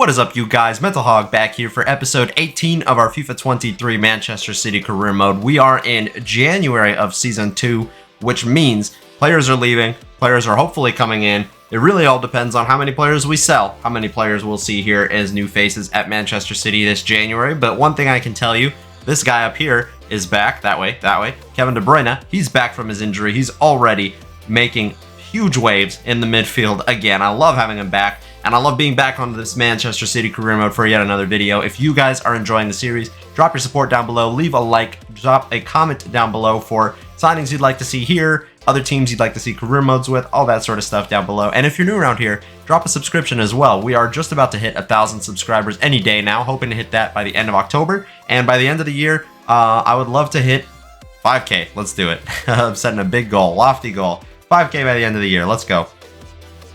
What is up, you guys? Mental Hog back here for episode 18 of our FIFA 23 Manchester City career mode. We are in January of season 2, which means players are leaving, players are hopefully coming in. It really all depends on how many players we sell, how many players we'll see here as new faces at Manchester City this January. But one thing I can tell you, this guy up here is back, that way, Kevin De Bruyne. He's back from his injury. He's already making huge waves in the midfield again. I love having him back. And I love being back on this Manchester City career mode for yet another video. If you guys are enjoying the series, drop your support down below, leave a like, drop a comment down below for signings you'd like to see here, other teams you'd like to see career modes with, all that sort of stuff down below. And if you're new around here, drop a subscription as well. We are just about to hit 1,000 subscribers any day now, hoping to hit that by the end of October. And by the end of the year, I would love to hit 5K. Let's do it. I'm setting a big goal, lofty goal. 5K by the end of the year. Let's go.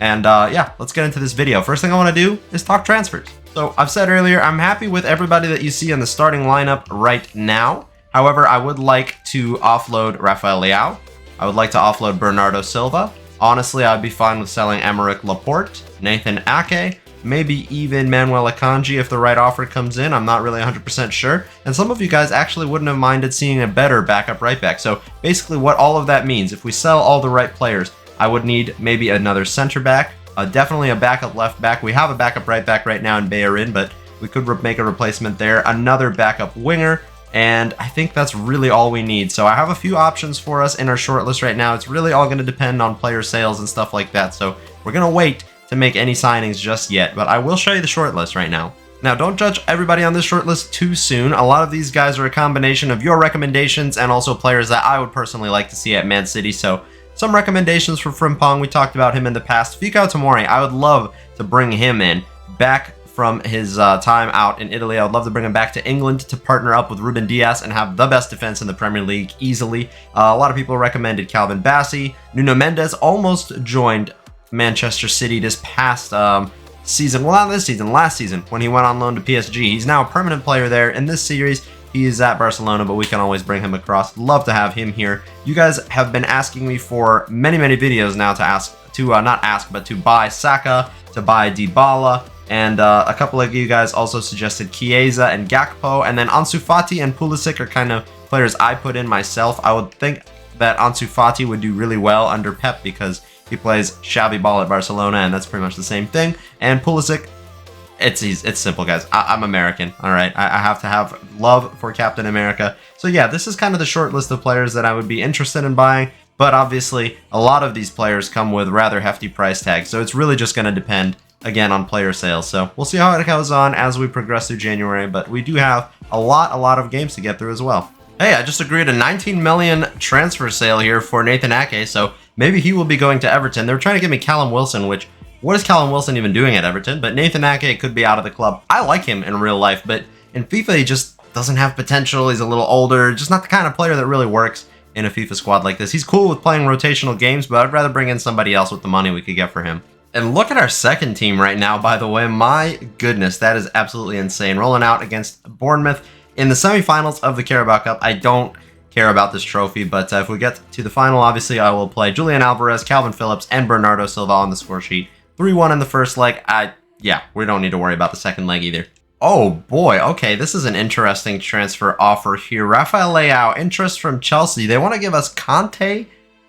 And yeah, let's get into this video. First thing I want to do is talk transfers. So I've said earlier, I'm happy with everybody that you see in the starting lineup right now. However, I would like to offload Rafael Leao. I would like to offload Bernardo Silva. Honestly, I'd be fine with selling Aymeric, Laporte, Nathan Ake, maybe even Manuel Akanji if the right offer comes in. I'm not really 100% sure. And some of you guys actually wouldn't have minded seeing a better backup right back. So basically what all of that means, if we sell all the right players, I would need maybe another center back, definitely a backup left back. We have a backup right back right now in Bayerin, but we could make a replacement there. Another backup winger, and I think that's really all we need. So I have a few options for us in our shortlist right now. It's really all going to depend on player sales and stuff like that. So we're going to wait to make any signings just yet, but I will show you the shortlist right now. Now, don't judge everybody on this shortlist too soon. A lot of these guys are a combination of your recommendations and also players that I would personally like to see at Man City. So some recommendations for Frimpong. We talked about him in the past. Fikayo Tomori, I would love to bring him in back from his time out in Italy. I would love to bring him back to England to partner up with Ruben Dias and have the best defense in the Premier League easily. A lot of people recommended Calvin Bassey. Nuno Mendes almost joined Manchester City this past season. Well, not this season, last season when he went on loan to PSG. He's now a permanent player there in this series. He is at Barcelona, but we can always bring him across. Love to have him here. You guys have been asking me for many videos now to buy Saka, to buy Dybala, and a couple of you guys also suggested Chiesa and Gakpo, and then Ansu Fati and Pulisic are kind of players I put in myself. I would think that Ansu Fati would do really well under Pep because he plays shabby ball at Barcelona, and that's pretty much the same thing. And Pulisic, it's simple, guys. I'm American, all right? I have to have love for Captain America. So yeah, this is kind of the short list of players that I would be interested in buying, but obviously a lot of these players come with rather hefty price tags, so it's really just going to depend, again, on player sales. So we'll see how it goes on as we progress through January, but we do have a lot of games to get through as well. Hey, I just agreed a 19 million transfer sale here for Nathan Ake, so maybe he will be going to Everton. They were trying to give me Callum Wilson, which, what is Callum Wilson even doing at Everton? But Nathan Ake could be out of the club. I like him in real life, but in FIFA, he just doesn't have potential. He's a little older, just not the kind of player that really works in a FIFA squad like this. He's cool with playing rotational games, but I'd rather bring in somebody else with the money we could get for him. And look at our second team right now, by the way. My goodness, that is absolutely insane. Rolling out against Bournemouth in the semifinals of the Carabao Cup. I don't care about this trophy, but if we get to the final, obviously I will play Julian Alvarez, Calvin Phillips, and Bernardo Silva on the score sheet. 3-1 in the first leg. Yeah, we don't need to worry about the second leg either. Oh boy, okay, this is an interesting transfer offer here. Rafael Leao, interest from Chelsea. They want to give us Conte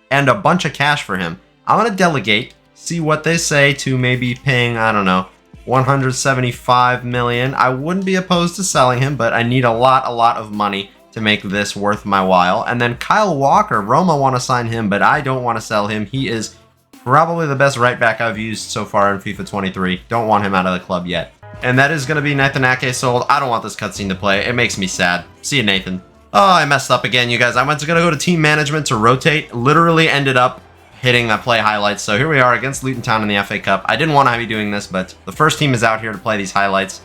and a bunch of cash for him. I'm going to delegate, see what they say to maybe paying, I don't know, 175 million. I wouldn't be opposed to selling him, but I need a lot of money to make this worth my while. And then Kyle Walker, Roma want to sign him, but I don't want to sell him. He is probably the best right back I've used so far in FIFA 23. Don't want him out of the club yet. And that is going to be Nathan Ake sold. I don't want this cutscene to play. It makes me sad. See you, Nathan. Oh, I messed up again, you guys. I went to go to team management to rotate. Literally ended up hitting that play highlights. So here we are against Luton Town in the FA Cup. I didn't want to be doing this, but the first team is out here to play these highlights.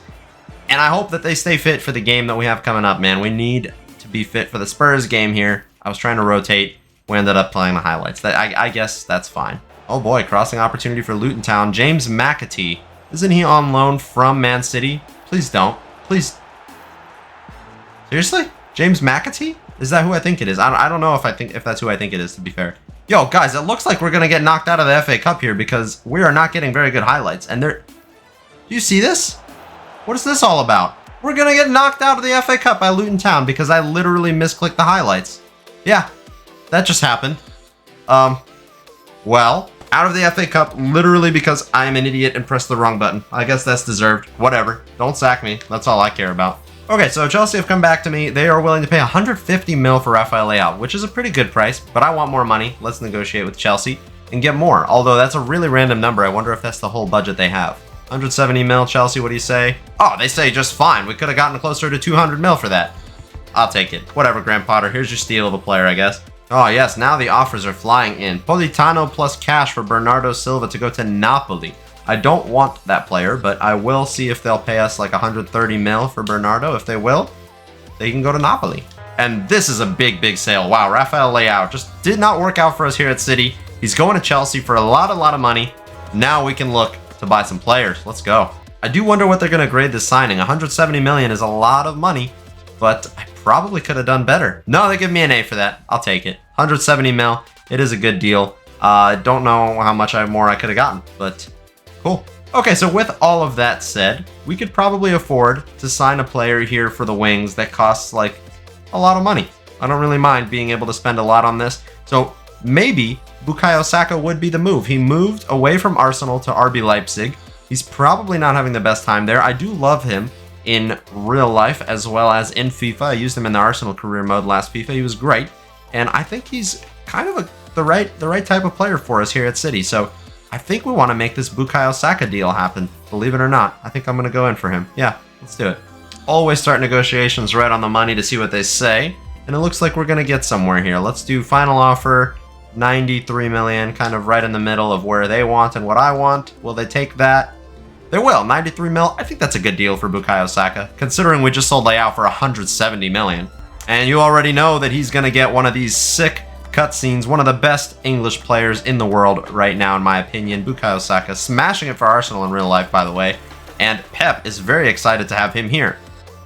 And I hope that they stay fit for the game that we have coming up, man. We need to be fit for the Spurs game here. I was trying to rotate. We ended up playing the highlights. I guess that's fine. Oh boy, crossing opportunity for Luton Town. James McAtee. Isn't he on loan from Man City? Please don't. Please. Seriously? James McAtee? Is that who I think it is? I don't know if that's who I think it is, to be fair. Yo, guys, it looks like we're going to get knocked out of the FA Cup here because we are not getting very good highlights. And do you see this? What is this all about? We're gonna get knocked out of the FA Cup by Luton Town because I literally misclicked the highlights. Yeah, that just happened. Well, out of the FA Cup literally because I'm an idiot and pressed the wrong button. I guess that's deserved. Whatever. Don't sack me. That's all I care about. Okay, so Chelsea have come back to me. They are willing to pay 150 mil for Rafael Leao, which is a pretty good price, but I want more money. Let's negotiate with Chelsea and get more. Although that's a really random number. I wonder if that's the whole budget they have. 170 mil, Chelsea, what do you say? Oh, they say just fine. We could have gotten closer to 200 mil for that. I'll take it. Whatever, Graham Potter. Here's your steal of a player, I guess. Oh, yes, now the offers are flying in. Politano plus cash for Bernardo Silva to go to Napoli. I don't want that player, but I will see if they'll pay us like 130 mil for Bernardo. If they will, they can go to Napoli. And this is a big, big sale. Wow, Rafael Leao just did not work out for us here at City. He's going to Chelsea for a lot of money. Now we can look to buy some players. Let's go. I do wonder what they're going to grade this signing. 170 million is a lot of money, but I probably could have done better. No, they give me an A for that. I'll take it. 170 mil. It is a good deal. I don't know how much more I could have gotten, but cool. Okay, so with all of that said, we could probably afford to sign a player here for the wings that costs like a lot of money. I don't really mind being able to spend a lot on this. So maybe Bukayo Saka would be the move. He moved away from Arsenal to RB Leipzig. He's probably not having the best time there. I do love him in real life as well as in FIFA. I used him in the Arsenal career mode last FIFA. He was great. And I think he's kind of the right type of player for us here at City. So I think we want to make this Bukayo Saka deal happen. Believe it or not, I think I'm going to go in for him. Yeah, let's do it. Always start negotiations right on the money to see what they say. And it looks like we're going to get somewhere here. Let's do final offer, 93 million, kind of right in the middle of where they want and what I want. Will they take that? They will. 93 mil. I think that's a good deal for Bukayo Saka, considering we just sold Leao for 170 million. And you already know that he's going to get one of these sick cutscenes, one of the best English players in the world right now, in my opinion. Bukayo Saka, smashing it for Arsenal in real life, by the way. And Pep is very excited to have him here.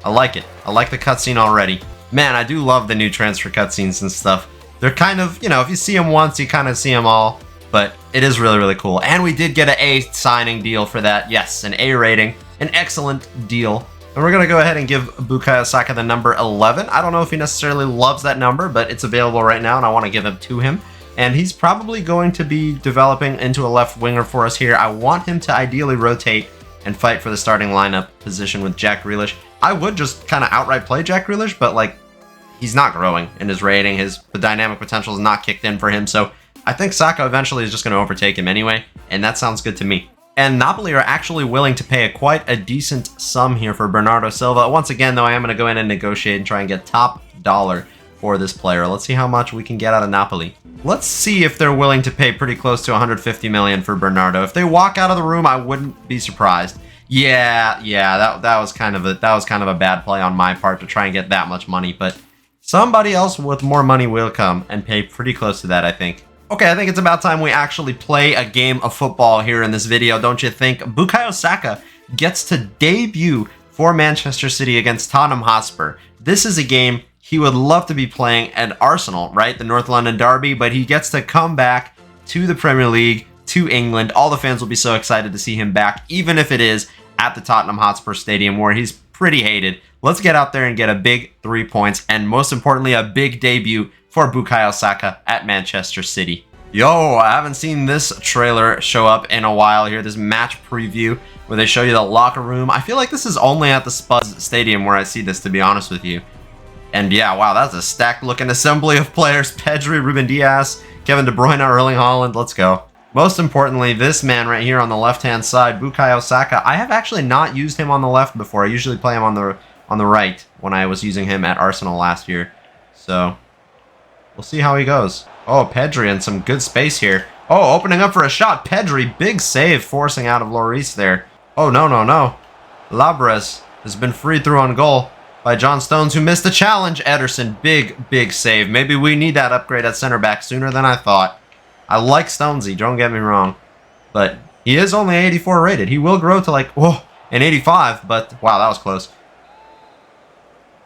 I like it. I like the cutscene already. Man, I do love the new transfer cutscenes and stuff. They're kind of, you know, if you see them once, you kind of see them all. But it is really, really cool. And we did get an A signing deal for that. Yes, an A rating. An excellent deal. And we're going to go ahead and give Bukayo Saka the number 11. I don't know if he necessarily loves that number, but it's available right now, and I want to give it to him. And he's probably going to be developing into a left winger for us here. I want him to ideally rotate and fight for the starting lineup position with Jack Grealish. I would just kind of outright play Jack Grealish, but like, he's not growing in his rating. The dynamic potential is not kicked in for him. So I think Saka eventually is just going to overtake him anyway, and that sounds good to me. And Napoli are actually willing to pay quite a decent sum here for Bernardo Silva. Once again, though, I am going to go in and negotiate and try and get top dollar for this player. Let's see how much we can get out of Napoli. Let's see if they're willing to pay pretty close to 150 million for Bernardo. If they walk out of the room, I wouldn't be surprised. Yeah, that was kind of a bad play on my part to try and get that much money, but somebody else with more money will come and pay pretty close to that, I think. Okay, I think it's about time we actually play a game of football here in this video, don't you think? Bukayo Saka gets to debut for Manchester City against Tottenham Hotspur. This is a game he would love to be playing at Arsenal, right? The North London derby, but he gets to come back to the Premier League, to England. All the fans will be so excited to see him back, even if it is at the Tottenham Hotspur Stadium where he's pretty hated. Let's get out there and get a big 3 points, and most importantly, a big debut for Bukayo Saka at Manchester City. Yo, I haven't seen this trailer show up in a while here, this match preview where they show you the locker room. I feel like this is only at the Spurs Stadium where I see this, to be honest with you. And yeah, wow, that's a stacked looking assembly of players. Pedri, Ruben Dias, Kevin De Bruyne, Erling Haaland, let's go. Most importantly, this man right here on the left-hand side, Bukayo Saka. I have actually not used him on the left before. I usually play him on the right when I was using him at Arsenal last year. So we'll see how he goes. Oh, Pedri and some good space here. Oh, opening up for a shot. Pedri, big save, forcing out of Lloris there. Oh, no. Labres has been freed through on goal by John Stones, who missed the challenge. Ederson, big save. Maybe we need that upgrade at center back sooner than I thought. I like Stonesy, don't get me wrong. But he is only 84 rated. He will grow to like, an 85, but wow, that was close.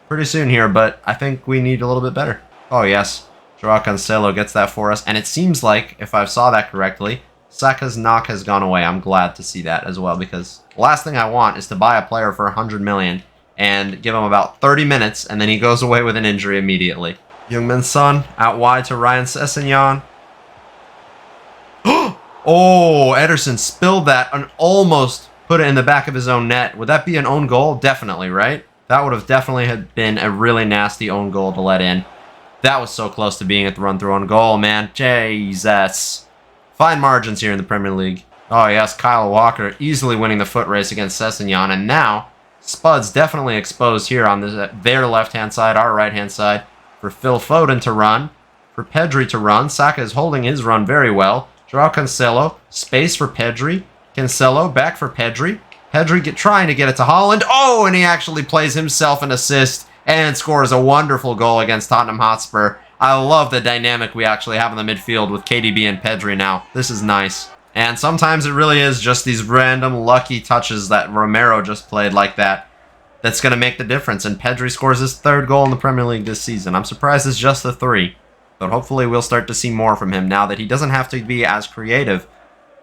Pretty soon here, but I think we need a little bit better. Oh, yes. Joao Cancelo gets that for us, and it seems like, if I saw that correctly, Saka's knock has gone away. I'm glad to see that as well, because the last thing I want is to buy a player for 100 million and give him about 30 minutes, and then he goes away with an injury immediately. Youngmin Son out wide to Ryan Sessegnon. Oh, Ederson spilled that and almost put it in the back of his own net. Would that be an own goal? Definitely, right? That would have definitely had been a really nasty own goal to let in. That was so close to being at the run-through on goal, man. Jesus. Fine margins here in the Premier League. Oh, yes, Kyle Walker easily winning the foot race against Sessegnon. And now, Spud's definitely exposed here on their left-hand side, our right-hand side, for Phil Foden to run, for Pedri to run. Saka is holding his run very well. Joao Cancelo, space for Pedri. Cancelo, back for Pedri. Pedri trying to get it to Haaland. Oh, and he actually plays himself an assist and scores a wonderful goal against Tottenham Hotspur. I love the dynamic we actually have in the midfield with KDB and Pedri now. This is nice. And sometimes it really is just these random lucky touches that Romero just played like that that's going to make the difference. And Pedri scores his 3rd goal in the Premier League this season. I'm surprised it's just the 3. But hopefully we'll start to see more from him now that he doesn't have to be as creative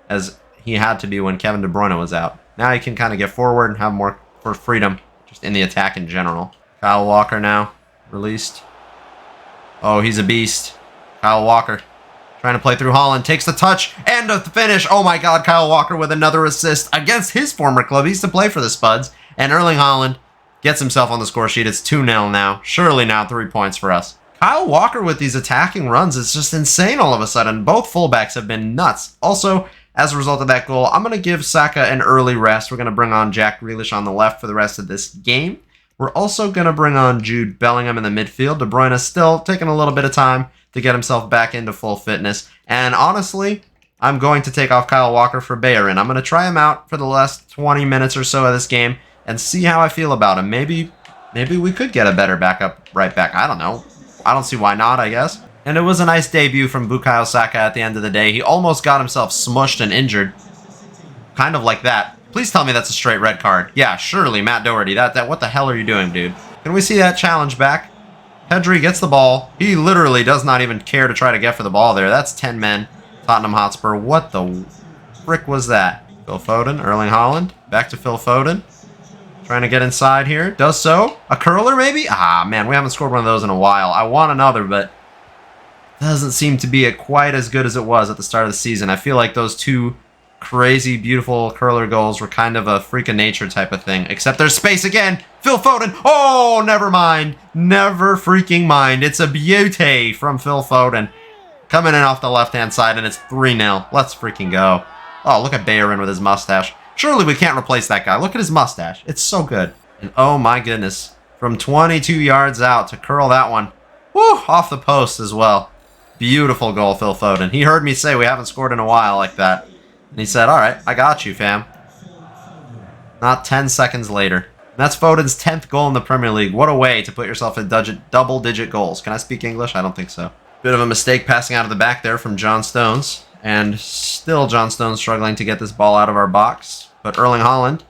as he had to be when Kevin De Bruyne was out. Now he can kind of get forward and have more for freedom just in the attack in general. Kyle Walker now released. Oh, he's a beast. Kyle Walker trying to play through Haaland. Takes the touch and the finish. Oh my god, Kyle Walker with another assist against his former club. He used to play for the Spuds. And Erling Haaland gets himself on the score sheet. It's 2-0 now. Surely now 3 points for us. Kyle Walker with these attacking runs is just insane all of a sudden. Both fullbacks have been nuts. Also, as a result of that goal, I'm going to give Saka an early rest. We're going to bring on Jack Grealish on the left for the rest of this game. We're also going to bring on Jude Bellingham in the midfield. De Bruyne is still taking a little bit of time to get himself back into full fitness. And honestly, I'm going to take off Kyle Walker for Bayern. I'm going to try him out for the last 20 minutes or so of this game and see how I feel about him. Maybe we could get a better backup right back. I don't know. I don't see why not, I guess. And it was a nice debut from Bukayo Saka at the end of the day. He almost got himself smushed and injured. Kind of like that. Please tell me that's a straight red card. Yeah, surely, Matt Doherty. What the hell are you doing, dude? Can we see that challenge back? Pedri gets the ball. He literally does not even care to try to get for the ball there. That's 10 men. Tottenham Hotspur. What the frick was that? Phil Foden, Erling Haaland. Back to Phil Foden. Trying to get inside here. Does so. A curler, maybe? Ah, man, we haven't scored one of those in a while. I want another, but doesn't seem to be quite as good as it was at the start of the season. I feel like those 2 crazy, beautiful curler goals were kind of a freak of nature type of thing. Except there's space again. Phil Foden. Oh, never mind. Never freaking mind. It's a beauty from Phil Foden. Coming in off the left-hand side, and it's 3-0. Let's freaking go. Oh, look at Bayern with his mustache. Surely we can't replace that guy. Look at his mustache. It's so good. And oh my goodness. From 22 yards out to curl that one. Woo, off the post as well. Beautiful goal, Phil Foden. He heard me say we haven't scored in a while like that. And he said, all right, I got you, fam. Not 10 seconds later. And that's Foden's 10th goal in the Premier League. What a way to put yourself in double-digit goals. Can I speak English? I don't think so. Bit of a mistake passing out of the back there from John Stones. And still John Stones struggling to get this ball out of our box. But Erling Haaland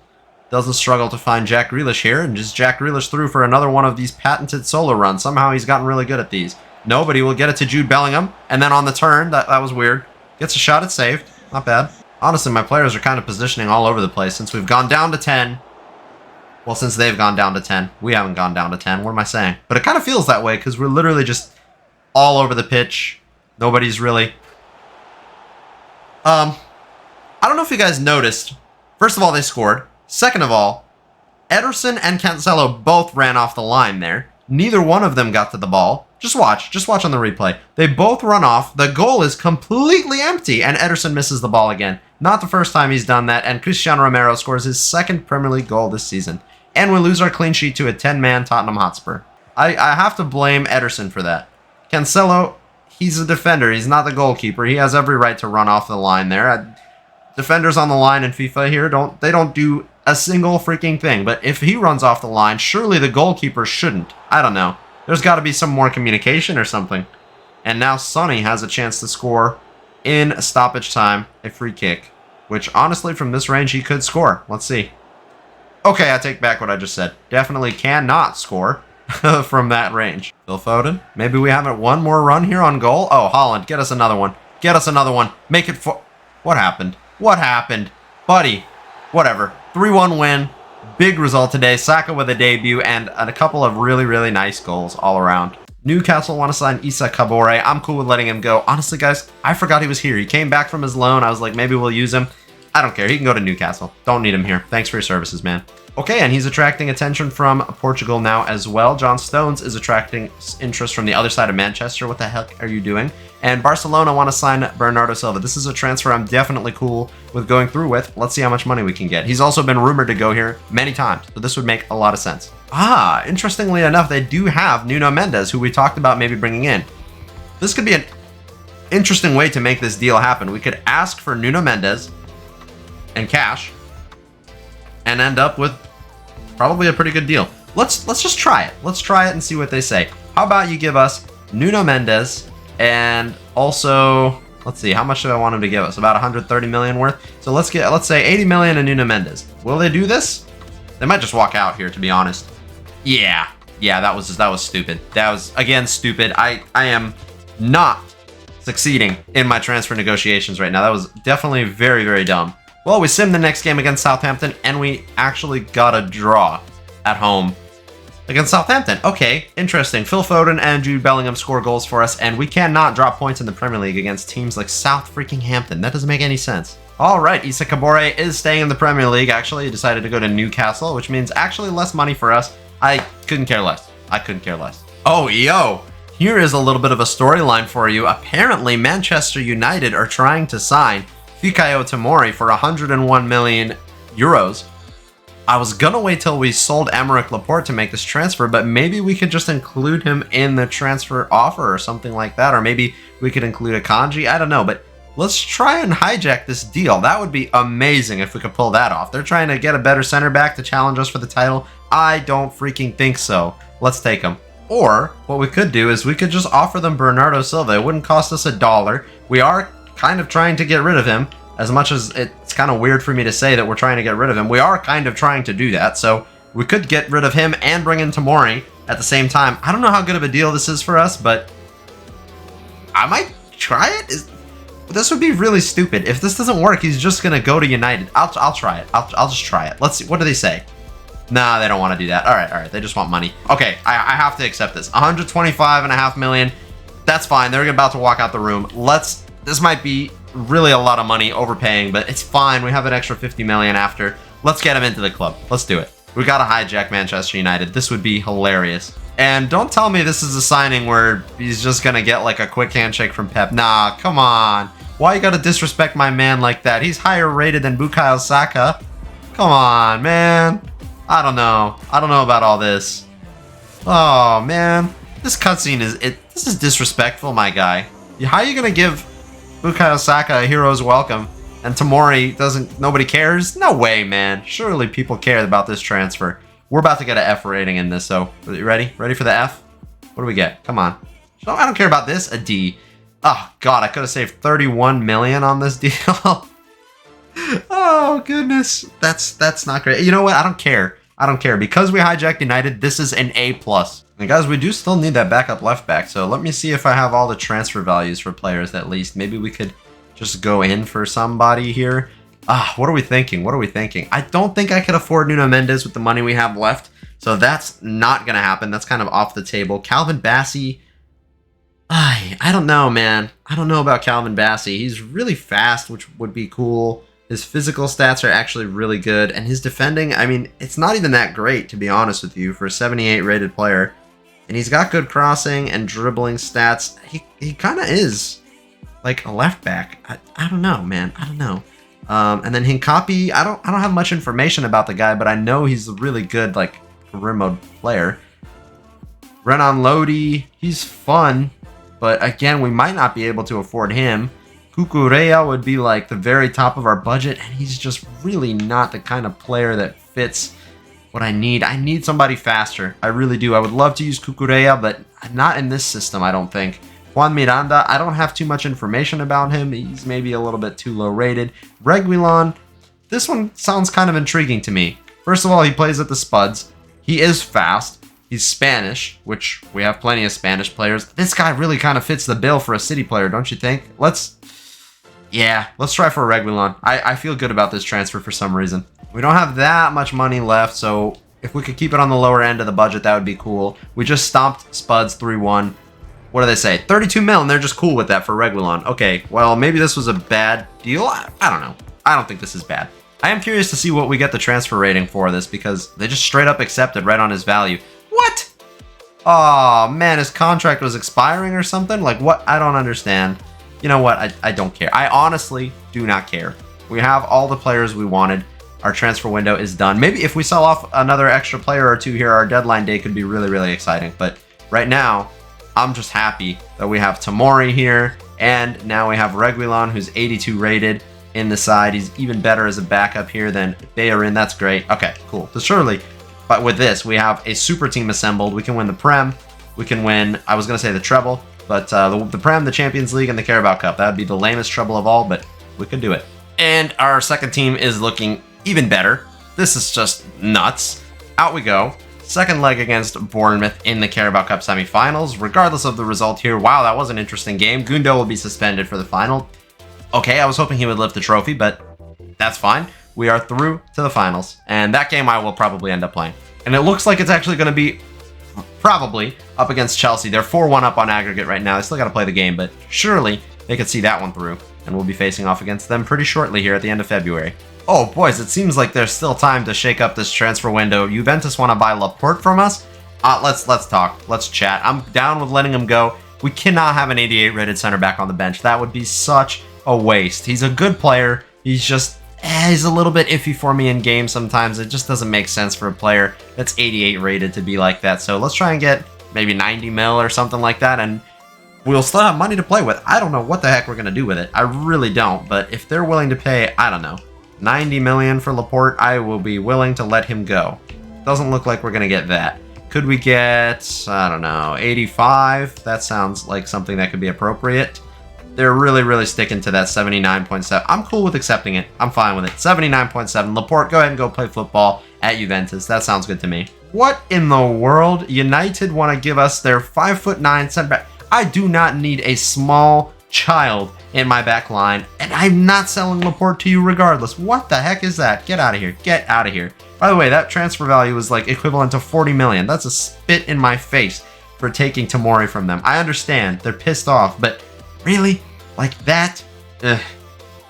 doesn't struggle to find Jack Grealish here. And just Jack Grealish through for another one of these patented solo runs. Somehow he's gotten really good at these. Nobody will get it to Jude Bellingham. And then on the turn, that was weird. Gets a shot, it's saved. Not bad. Honestly, my players are kind of positioning all over the place since we've gone down to 10. Well, since they've gone down to 10. We haven't gone down to 10. What am I saying? But it kind of feels that way because we're literally just all over the pitch. Nobody's really... I don't know if you guys noticed. First of all, they scored. Second of all, Ederson and Cancelo both ran off the line there. Neither one of them got to the ball. Just watch on the replay. They both run off. The goal is completely empty, and Ederson misses the ball again. Not the first time he's done that, and Cristiano Romero scores his 2nd Premier League goal this season. And we lose our clean sheet to a 10-man Tottenham Hotspur. I have to blame Ederson for that. Cancelo, he's a defender. He's not the goalkeeper. He has every right to run off the line there. Defenders on the line in FIFA here, they don't do a single freaking thing. But if he runs off the line, surely the goalkeeper shouldn't. I don't know. There's got to be some more communication or something. And now Sonny has a chance to score in stoppage time, a free kick. Which, honestly, from this range, he could score. Let's see. Okay, I take back what I just said. Definitely cannot score from that range. Phil Foden. Maybe we have one more run here on goal. Oh, Haaland, get us another one. Get us another one. Make it for... What happened? What happened? Buddy, whatever. 3-1 win. Big result today. Saka with a debut and a couple of really, really nice goals all around. Newcastle want to sign Issa Kabore. I'm cool with letting him go. Honestly, guys, I forgot he was here. He came back from his loan. I was like, maybe we'll use him. I don't care. He can go to Newcastle. Don't need him here. Thanks for your services, man. Okay, and he's attracting attention from Portugal now as well. John Stones is attracting interest from the other side of Manchester. What the heck are you doing? And Barcelona want to sign Bernardo Silva. This is a transfer I'm definitely cool with going through with. Let's see how much money we can get. He's also been rumored to go here many times, so this would make a lot of sense. Interestingly enough, they do have Nuno Mendes, who we talked about maybe bringing in. This could be an interesting way to make this deal happen. We could ask for Nuno Mendes and cash and end up with probably a pretty good deal. Let's just try it. Let's try it and see what they say. How about you give us Nuno Mendes and also, let's see, how much do I want him to give us? About 130 million worth. So let's say 80 million and Nuno Mendes. Will they do this? They might just walk out here, to be honest. Yeah, that was stupid. That was again stupid. I am not succeeding in my transfer negotiations right now. That was definitely very, very dumb. Well, we simmed the next game against Southampton, and we actually got a draw at home against Southampton. Okay, interesting. Phil Foden and Jude Bellingham score goals for us, and we cannot drop points in the Premier League against teams like South freaking Hampton. That doesn't make any sense. All right, Issa Kabore is staying in the Premier League, actually. He decided to go to Newcastle, which means actually less money for us. I couldn't care less. Oh, yo. Here is a little bit of a storyline for you. Apparently, Manchester United are trying to sign Fikayo Tomori for 101 million euros. I was gonna wait till we sold Aymeric Laporte to make this transfer, but maybe we could just include him in the transfer offer or something like that, or maybe we could include a Kanji. I don't know, but let's try and hijack this deal. That would be amazing if we could pull that off. They're trying to get a better center back to challenge us for the title. I don't freaking think so. Let's take him. Or what we could do is we could just offer them Bernardo Silva. It wouldn't cost us $1. We are kind of trying to get rid of him. As much as it's kind of weird for me to say that we're trying to get rid of him, we are kind of trying to do that. So we could get rid of him and bring in Tomori at the same time. I don't know how good of a deal this is for us, but I might try it. This would be really stupid. If this doesn't work, he's just going to go to United. I'll try it. I'll just try it. Let's see. What do they say? Nah, they don't want to do that. All right. They just want money. Okay, I have to accept this. 125.5 million. That's fine. They're about to walk out the room. This might be really a lot of money overpaying, but it's fine. We have an extra 50 million after. Let's get him into the club. Let's do it. We got to hijack Manchester United. This would be hilarious. And don't tell me this is a signing where he's just going to get like a quick handshake from Pep. Nah, come on. Why you got to disrespect my man like that? He's higher rated than Bukayo Saka. Come on, man. I don't know about all this. Oh, man. This cutscene this is disrespectful, my guy. How are you going to give Bukayo Saka a hero's welcome and Tomori nobody cares? No way, man. Surely people care about this transfer. We're about to get an F rating in this, so you ready? Ready for the F? What do we get? Come on. I don't care about this. A D. Oh, God, I could have saved 31 million on this deal. Oh, goodness. That's not great. You know what? I don't care. Because we hijacked United, this is an A+. And guys, we do still need that backup left back, so let me see if I have all the transfer values for players at least. Maybe we could just go in for somebody here. What are we thinking? I don't think I could afford Nuno Mendes with the money we have left, so that's not going to happen. That's kind of off the table. Calvin Bassey, I don't know, man. I don't know about Calvin Bassey. He's really fast, which would be cool. His physical stats are actually really good, and his defending, I mean, it's not even that great, to be honest with you, for a 78 rated player. And he's got good crossing and dribbling stats. He kind of is like a left back. I don't know, man. I don't know. And then Hincapi, I don't have much information about the guy, but I know he's a really good like career mode player. Renan Lodi, he's fun, but again, we might not be able to afford him. Cucurella would be like the very top of our budget, and he's just really not the kind of player that fits what I need. I need somebody faster. I really do. I would love to use Cucurella, but not in this system, I don't think. Juan Miranda, I don't have too much information about him. He's maybe a little bit too low rated. Reguilon, this one sounds kind of intriguing to me. First of all, he plays at the Spuds. He is fast. He's Spanish, which we have plenty of Spanish players. This guy really kind of fits the bill for a City player, don't you think? Yeah, let's try for Reguilon. I feel good about this transfer for some reason. We don't have that much money left, so if we could keep it on the lower end of the budget, that would be cool. We just stomped Spuds 3-1. What do they say? 32 mil, and they're just cool with that for Reguilon. Okay, well, maybe this was a bad deal. I don't know. I don't think this is bad. I am curious to see what we get the transfer rating for this, because they just straight up accepted right on his value. What? Oh, man, his contract was expiring or something? Like, what? I don't understand. You know what? I don't care. I honestly do not care. We have all the players we wanted. Our transfer window is done. Maybe if we sell off another extra player or two here, our deadline day could be really, really exciting. But right now, I'm just happy that we have Tomori here. And now we have Reguilon, who's 82 rated in the side. He's even better as a backup here than Bayern. That's great. Okay, cool. So surely, but with this, we have a super team assembled. We can win the Prem. We can win, I was going to say the treble. But the Prem, the Champions League, and the Carabao Cup. That would be the lamest trouble of all, but we could do it. And our second team is looking even better. This is just nuts. Out we go. Second leg against Bournemouth in the Carabao Cup semifinals. Regardless of the result here, wow, that was an interesting game. Gundo will be suspended for the final. Okay, I was hoping he would lift the trophy, but that's fine. We are through to the finals, and that game I will probably end up playing. And it looks like it's actually going to be probably up against Chelsea. They're 4-1 up on aggregate right now. They still got to play the game, but surely they could see that one through. And we'll be facing off against them pretty shortly here at the end of February. Oh, boys, it seems like there's still time to shake up this transfer window. Juventus want to buy Laporte from us? Let's talk. Let's chat. I'm down with letting him go. We cannot have an 88 rated center back on the bench. That would be such a waste. He's a good player. He's just... he's a little bit iffy for me in games sometimes. It just doesn't make sense for a player that's 88 rated to be like that. So let's try and get maybe 90 mil or something like that, and we'll still have money to play with. I don't know what the heck we're going to do with it. I really don't, but if they're willing to pay, I don't know, 90 million for Laporte, I will be willing to let him go. Doesn't look like we're going to get that. Could we get, I don't know, 85? That sounds like something that could be appropriate. They're really, really sticking to that 79.7. I'm cool with accepting it. I'm fine with it. 79.7. Laporte, go ahead and go play football at Juventus. That sounds good to me. What in the world? United want to give us their 5'9" center back. I do not need a small child in my back line, and I'm not selling Laporte to you regardless. What the heck is that? Get out of here. Get out of here. By the way, that transfer value is like equivalent to 40 million. That's a spit in my face for taking Tomori from them. I understand. They're pissed off, but really? Like that? Ugh,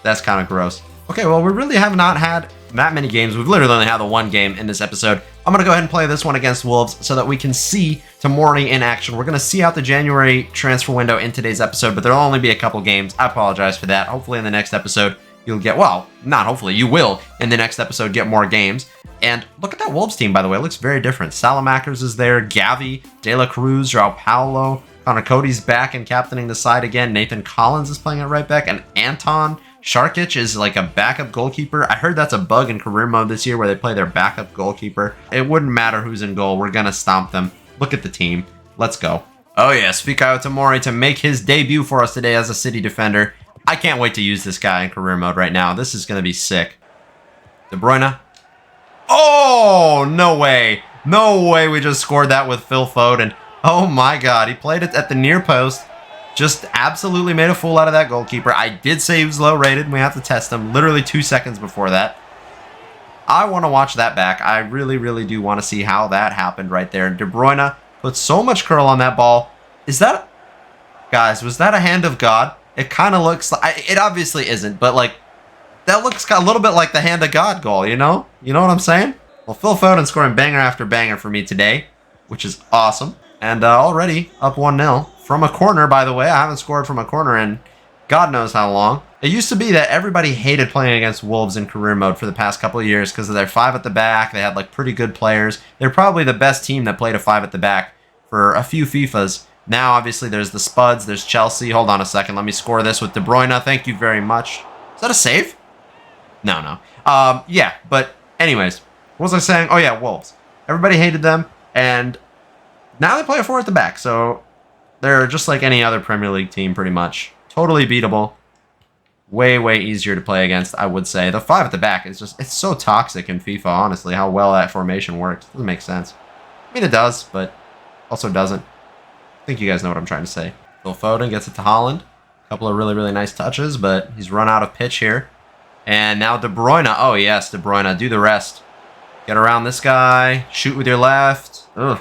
that's kind of gross. Okay, well, we really have not had that many games. We've literally only had the one game in this episode. I'm going to go ahead and play this one against Wolves so that we can see Tomori in action. We're going to see out the January transfer window in today's episode, but there'll only be a couple games. I apologize for that. Hopefully in the next episode, you'll get, well, not hopefully, you will in the next episode get more games. And look at that Wolves team, by the way. It looks very different. Salamakers is there, Gavi, De La Cruz, João Paulo, Connor Cody's back and captaining the side again. Nathan Collins is playing at right back, and Anton Sharkic is like a backup goalkeeper. I heard that's a bug in career mode this year where they play their backup goalkeeper. It wouldn't matter who's in goal. We're going to stomp them. Look at the team. Let's go. Oh yes, Fikayo Tomori to make his debut for us today as a City defender. I can't wait to use this guy in career mode right now. This is going to be sick. De Bruyne. Oh, no way. No way we just scored that with Phil Foden. Oh my god, he played it at the near post. Just absolutely made a fool out of that goalkeeper. I did say he was low rated. We have to test him literally 2 seconds before that. I want to watch that back. I really, really do want to see how that happened right there. De Bruyne put so much curl on that ball. Is that... Guys, was that a hand of God? It kind of looks like... It obviously isn't, but like... That looks a little bit like the hand of God goal, you know? You know what I'm saying? Well, Phil Foden scoring banger after banger for me today, which is awesome. And already up 1-0 from a corner, by the way. I haven't scored from a corner in God knows how long. It used to be that everybody hated playing against Wolves in career mode for the past couple of years because of their 5 at the back. They had like pretty good players. They're probably the best team that played a 5 at the back for a few FIFAs. Now, obviously, there's the Spuds. There's Chelsea. Hold on a second. Let me score this with De Bruyne. Thank you very much. Is that a save? No. Yeah, but anyways, what was I saying? Oh, yeah, Wolves. Everybody hated them, and now they play a 4 at the back, so they're just like any other Premier League team, pretty much. Totally beatable. Way, way easier to play against, I would say. The 5 at the back is just, it's so toxic in FIFA, honestly, how well that formation works. Doesn't make sense. I mean, it does, but also doesn't. I think you guys know what I'm trying to say. Phil Foden gets it to Holland. A couple of really, really nice touches, but he's run out of pitch here. And now De Bruyne. Oh, yes, De Bruyne. Do the rest. Get around this guy. Shoot with your left. Ugh.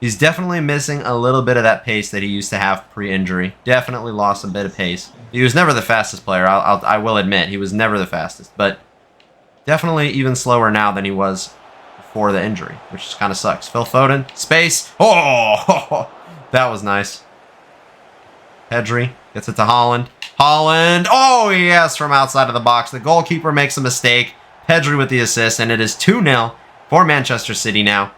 He's definitely missing a little bit of that pace that he used to have pre-injury. Definitely lost a bit of pace. He was never the fastest player. I will admit. He was never the fastest. But definitely even slower now than he was before the injury, which just kind of sucks. Phil Foden. Space. Oh, that was nice. Pedri gets it to Haaland. Haaland. Oh, yes, from outside of the box. The goalkeeper makes a mistake. Pedri with the assist, and it is 2-0 for Manchester City now.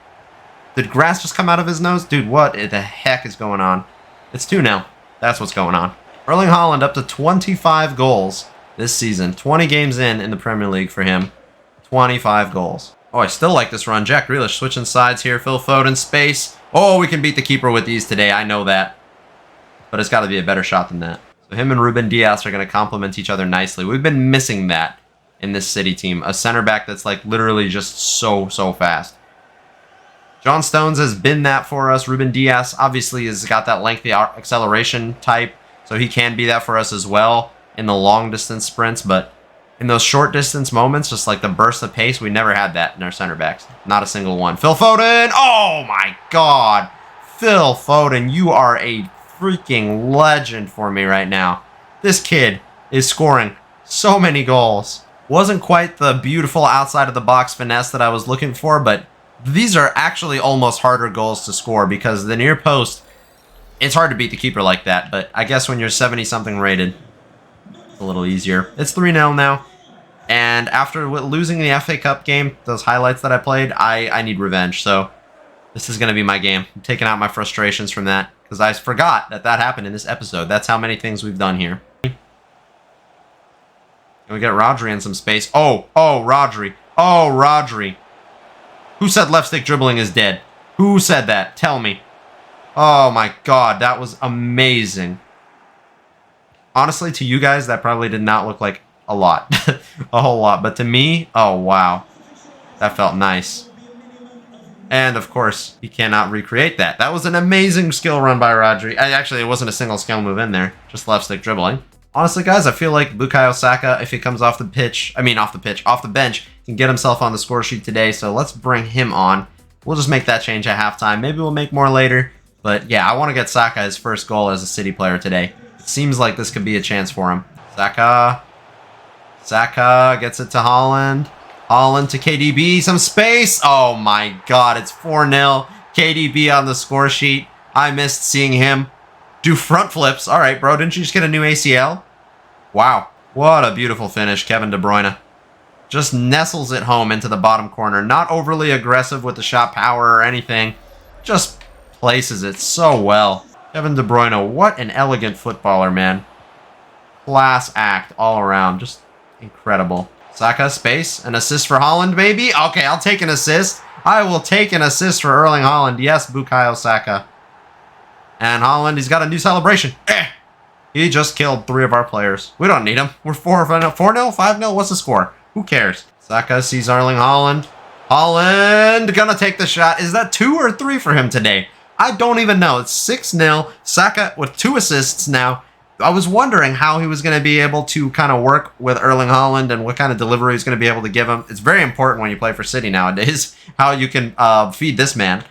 Did grass just come out of his nose? Dude, what the heck is going on? It's 2-0. That's what's going on. Erling Haaland up to 25 goals this season. 20 games in the Premier League for him. 25 goals. Oh, I still like this run. Jack Grealish switching sides here. Phil Foden, space. Oh, we can beat the keeper with these today. I know that. But it's got to be a better shot than that. So him and Ruben Dias are going to complement each other nicely. We've been missing that in this City team. A center back that's like literally just so fast. John Stones has been that for us. Ruben Dias obviously has got that lengthy acceleration type. So he can be that for us as well in the long distance sprints. But in those short distance moments, just like the burst of pace, we never had that in our center backs. Not a single one. Phil Foden. Oh my God. Phil Foden, you are a freaking legend for me right now. This kid is scoring so many goals. Wasn't quite the beautiful outside of the box finesse that I was looking for, but these are actually almost harder goals to score because the near post, it's hard to beat the keeper like that, but I guess when you're 70-something rated, it's a little easier. It's 3-0 now, and after losing the FA Cup game, those highlights that I played, I need revenge, so this is going to be my game. I'm taking out my frustrations from that because I forgot that happened in this episode. That's how many things we've done here. Can we get Rodri in some space? Oh, Rodri. Oh, Rodri. Who said left stick dribbling is dead? Who said that? Tell me. Oh my God, that was amazing. Honestly, to you guys, that probably did not look like a lot. A whole lot. But to me, oh wow. That felt nice. And of course, you cannot recreate that. That was an amazing skill run by Rodri. Actually, it wasn't a single skill move in there. Just left stick dribbling. Honestly, guys, I feel like Bukayo Saka, if he comes off the bench, can get himself on the score sheet today. So let's bring him on. We'll just make that change at halftime. Maybe we'll make more later. But yeah, I want to get Saka his first goal as a City player today. It seems like this could be a chance for him. Saka gets it to Haaland. Haaland to KDB. Some space. Oh my God, it's 4-0. KDB on the score sheet. I missed seeing him do front flips. All right, bro. Didn't you just get a new ACL? Wow. What a beautiful finish, Kevin De Bruyne. Just nestles it home into the bottom corner. Not overly aggressive with the shot power or anything. Just places it so well. Kevin De Bruyne, what an elegant footballer, man. Class act all around. Just incredible. Saka, space. An assist for Haaland, maybe? Okay, I'll take an assist. I will take an assist for Erling Haaland. Yes, Bukayo Saka. And Haaland, he's got a new celebration. He just killed 3 of our players. We don't need him. We're 4-0, 5-0. What's the score? Who cares? Saka sees Erling Haaland. Haaland gonna take the shot. Is that 2 or 3 for him today? I don't even know. It's 6-0. Saka with 2 assists now. I was wondering how he was going to be able to kind of work with Erling Haaland and what kind of delivery he's going to be able to give him. It's very important when you play for City nowadays, how you can feed this man.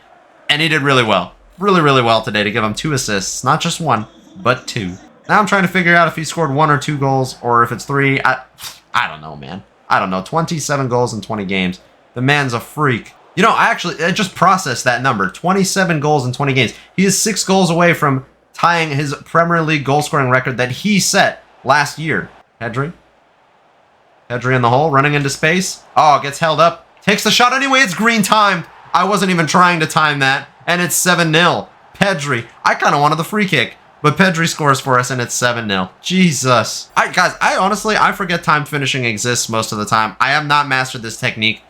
And he did really well. Really, really well today to give him 2 assists. Not just 1, but 2. Now I'm trying to figure out if he scored 1 or 2 goals or if it's 3. I don't know, man. I don't know. 27 goals in 20 games. The man's a freak. You know, I just processed that number. 27 goals in 20 games. He is 6 goals away from tying his Premier League goal-scoring record that he set last year. Pedri in the hole, running into space. Oh, gets held up. Takes the shot anyway. It's green timed. I wasn't even trying to time that. And it's 7-0. Pedri. I kind of wanted the free kick. But Pedri scores for us, and it's 7-0. Jesus. Guys, I forget timed finishing exists most of the time. I have not mastered this technique.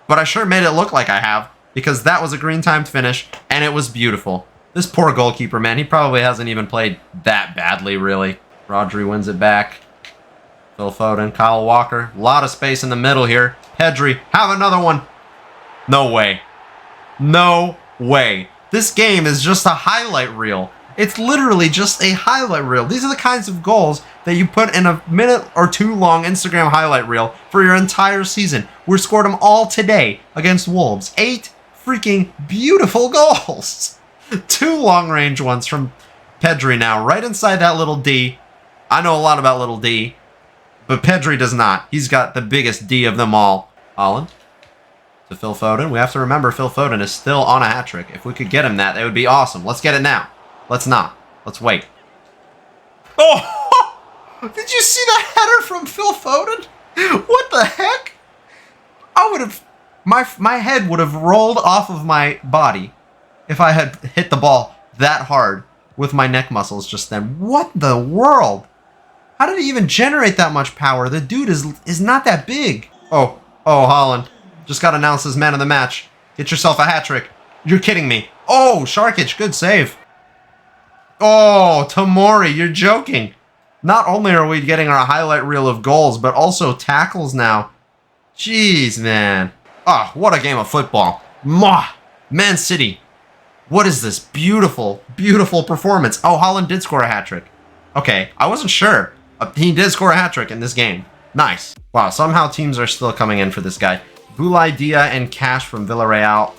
But I sure made it look like I have. Because that was a green timed finish, and it was beautiful. This poor goalkeeper, man, he probably hasn't even played that badly, really. Rodri wins it back. Phil Foden, Kyle Walker. A lot of space in the middle here. Pedri, have another one. No way. No way. This game is just a highlight reel It's literally just a highlight reel. These are the kinds of goals that you put in a minute or two long Instagram highlight reel for your entire season. We scored them all today against Wolves. 8 freaking beautiful goals. 2 long-range ones from Pedri now, right inside that little D. I know a lot about little D, but Pedri does not. He's got the biggest D of them all. Haaland to Phil Foden. We have to remember Phil Foden is still on a hat trick. If we could get him that would be awesome. Let's get it now. Let's not. Let's wait. Oh! Did you see that header from Phil Foden? What the heck? I would have... My head would have rolled off of my body if I had hit the ball that hard with my neck muscles just then. What the world? How did he even generate that much power? The dude is not that big. Oh, Haaland. Just got announced as man of the match. Get yourself a hat trick. You're kidding me. Oh, Sharkic, good save. Oh, Tomori, you're joking. Not only are we getting our highlight reel of goals, but also tackles now. Jeez, man. Ah, what a game of football. Man City. What is this beautiful, beautiful performance? Oh, Haaland did score a hat trick. Okay, I wasn't sure. He did score a hat trick in this game. Nice. Wow, somehow teams are still coming in for this guy. Boulaye Dia and cash from Villarreal.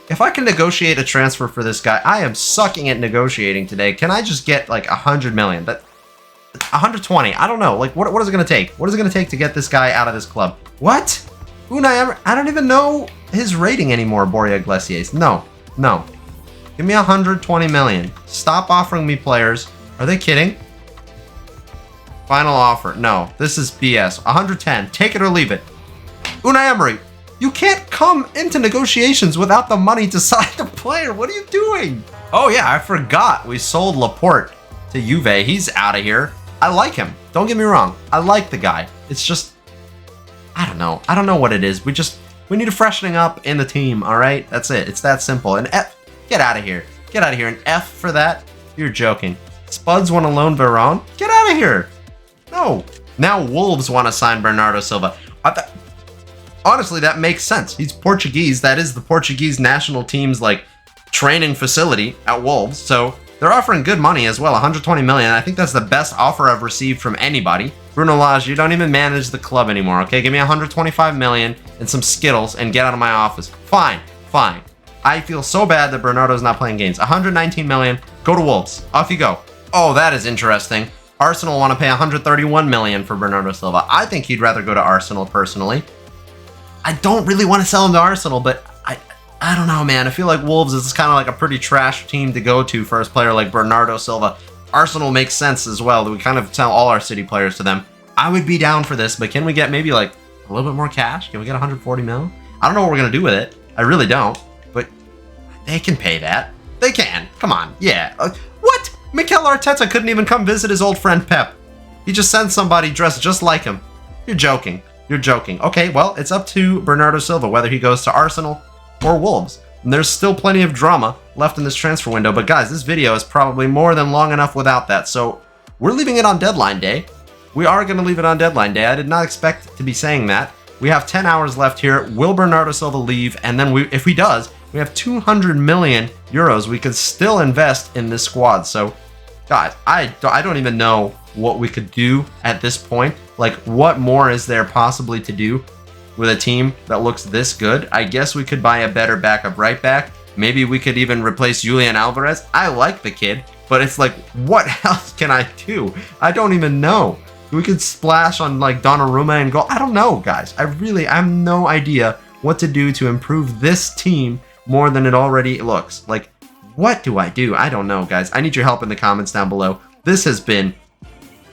If I can negotiate a transfer for this guy, I am sucking at negotiating today. Can I just get like 100 million? 120. I don't know. Like, what is it going to take? What is it going to take to get this guy out of this club? What? Unai Emery? I don't even know his rating anymore, Borja Iglesias. No. Give me 120 million. Stop offering me players. Are they kidding? Final offer. No, this is BS. 110. Take it or leave it. Unai Emery, you can't come into negotiations without the money to sign the player. What are you doing? Oh yeah, I forgot. We sold Laporte to Juve. He's out of here. I like him. Don't get me wrong. I like the guy. It's just, I don't know. I don't know what it is. We need a freshening up in the team, all right? That's it. It's that simple. And F, get out of here. Get out of here. An F for that? You're joking. Spuds want to loan Veron? Get out of here. No. Now Wolves want to sign Bernardo Silva. Honestly, that makes sense. He's Portuguese. That is the Portuguese national team's like training facility at Wolves. So they're offering good money as well, 120 million. I think that's the best offer I've received from anybody. Bruno Lage, you don't even manage the club anymore, okay? Give me 125 million and some Skittles and get out of my office. Fine. I feel so bad that Bernardo's not playing games. 119 million, go to Wolves. Off you go. Oh, that is interesting. Arsenal want to pay 131 million for Bernardo Silva. I think he'd rather go to Arsenal personally. I don't really want to sell him to Arsenal, but I don't know, man. I feel like Wolves is kind of like a pretty trash team to go to for a player like Bernardo Silva. Arsenal makes sense as well. We kind of sell all our City players to them. I would be down for this, but can we get maybe like a little bit more cash? Can we get 140 mil? I don't know what we're going to do with it. I really don't, but they can pay that. They can. Come on. Yeah. What? Mikel Arteta couldn't even come visit his old friend Pep. He just sent somebody dressed just like him. You're joking. You're joking. Okay, well, it's up to Bernardo Silva whether he goes to Arsenal or Wolves. And there's still plenty of drama left in this transfer window. But guys, this video is probably more than long enough without that. So we're leaving it on deadline day. We are going to leave it on deadline day. I did not expect to be saying that. We have 10 hours left here. Will Bernardo Silva leave? And then if he does, we have 200 million euros we could still invest in this squad. So guys, I don't even know what we could do at this point. Like, what more is there possibly to do with a team that looks this good? I guess we could buy a better backup right back. Maybe we could even replace Julian Alvarez. I like the kid, but it's like, what else can I do? I don't even know. We could splash on like Donnarumma and go. I don't know, guys. I have no idea what to do to improve this team more than it already looks. Like, what do? I don't know, guys. I need your help in the comments down below. This has been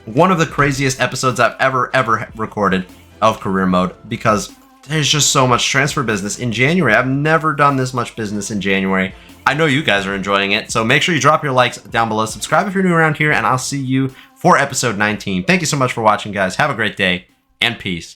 one of the craziest episodes I've ever recorded of career mode, because there's just so much transfer business in January. I've never done this much business in January. I know you guys are enjoying it, so make sure you drop your likes down below. Subscribe if you're new around here, and I'll see you for episode 19. Thank you so much for watching, guys. Have a great day, and peace.